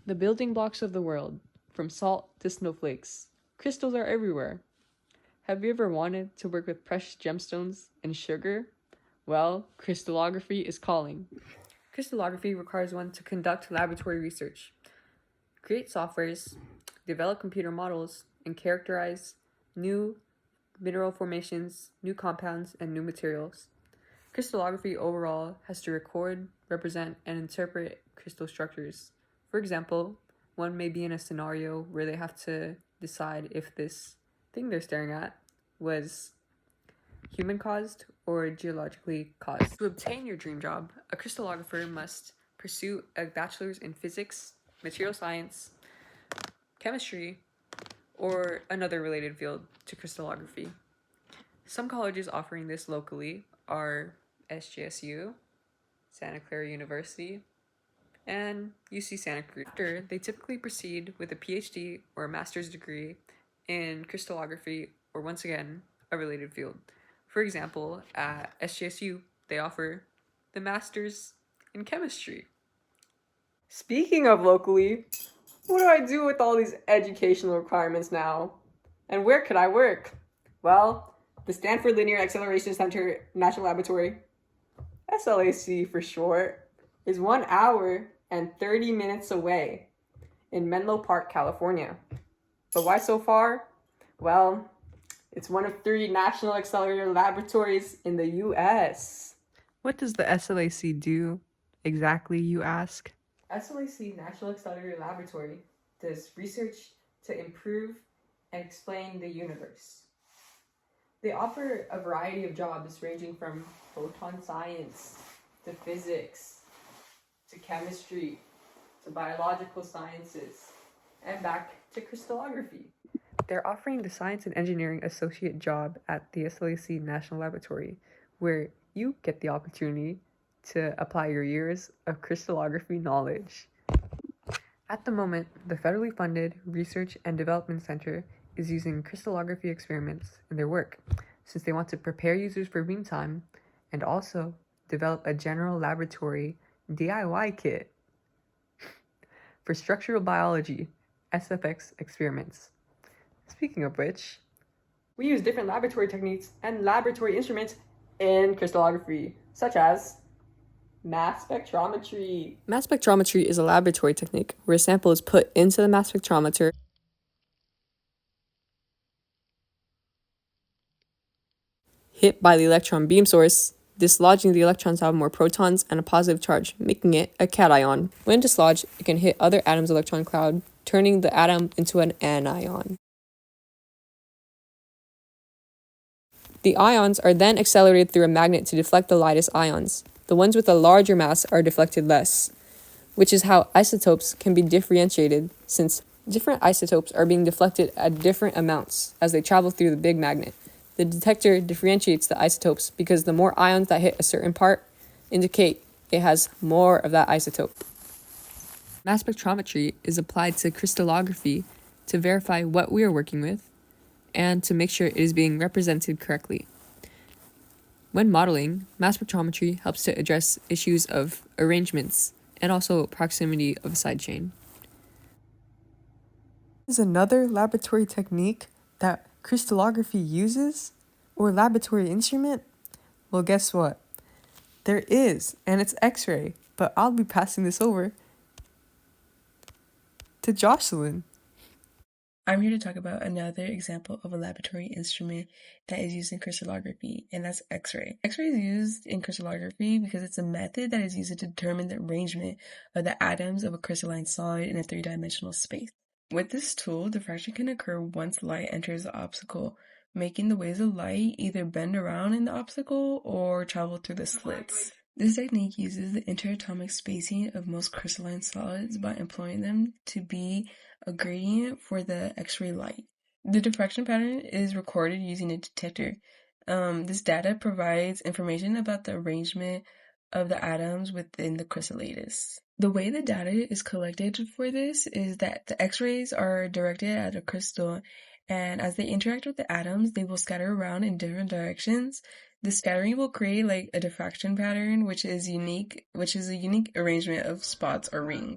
The building blocks of the world, from salt to snowflakes. Crystals are everywhere. Have you ever wanted to work with precious gemstones and sugar? Well, crystallography is calling. Crystallography requires one to conduct laboratory research, create softwares, develop computer models, and characterize new mineral formations, new compounds, and new materials. Crystallography overall has to record, represent, and interpret crystal structures. For example, one may be in a scenario where they have to decide if this thing they're staring at was human caused or geologically caused. To obtain your dream job, a crystallographer must pursue a bachelor's in physics, material science, chemistry, or another related field to crystallography. Some colleges offering this locally are SJSU, Santa Clara University, and UC Santa Cruz. After, they typically proceed with a PhD or a master's degree in crystallography or, once again, a related field. For example, at SJSU, they offer the master's in chemistry. Speaking of locally, what do I do with all these educational requirements now? And where could I work? Well, the Stanford Linear Acceleration Center National Laboratory, SLAC for short, is 1 hour and 30 minutes away in Menlo Park, California. But why so far? Well, it's one of 3 national accelerator laboratories in the US. What does the SLAC do exactly, you ask? SLAC National Accelerator Laboratory does research to improve and explain the universe. They offer a variety of jobs ranging from photon science to physics to chemistry to biological sciences and back to crystallography. They're offering the Science and Engineering Associate job at the SLAC National Laboratory, where you get the opportunity to apply your years of crystallography knowledge. At the moment, the federally funded Research and Development Center is using crystallography experiments in their work, since they want to prepare users for beam time and also develop a general laboratory DIY kit for structural biology SFX experiments. Speaking of which, we use different laboratory techniques and laboratory instruments in crystallography, such as mass spectrometry. Mass spectrometry is a laboratory technique where a sample is put into the mass spectrometer, hit by the electron beam source, dislodging the electrons to have more protons and a positive charge, making it a cation. When dislodged, it can hit other atoms' electron cloud, turning the atom into an anion. The ions are then accelerated through a magnet to deflect the lightest ions. The ones with a larger mass are deflected less, which is how isotopes can be differentiated, since different isotopes are being deflected at different amounts as they travel through the big magnet. The detector differentiates the isotopes because the more ions that hit a certain part indicate it has more of that isotope. Mass spectrometry is applied to crystallography to verify what we are working with and to make sure it is being represented correctly. When modeling, mass spectrometry helps to address issues of arrangements and also proximity of a side chain. Is another laboratory technique that crystallography uses, or laboratory instrument? Well, guess what? There is, and it's X-ray, but I'll be passing this over to Jocelyn. I'm here to talk about another example of a laboratory instrument that is used in crystallography, and that's X-ray. X-ray is used in crystallography because it's a method that is used to determine the arrangement of the atoms of a crystalline solid in a 3-dimensional space. With this tool, diffraction can occur once light enters the obstacle, making the waves of light either bend around in the obstacle or travel through the slits. This technique uses the interatomic spacing of most crystalline solids by employing them to be a gradient for the X-ray light. The diffraction pattern is recorded using a detector. This data provides information about the arrangement of the atoms within the crystallattice. The way the data is collected for this is that the X-rays are directed at a crystal, and as they interact with the atoms, they will scatter around in different directions The scattering will create like a diffraction pattern, which is a unique arrangement of spots or rings.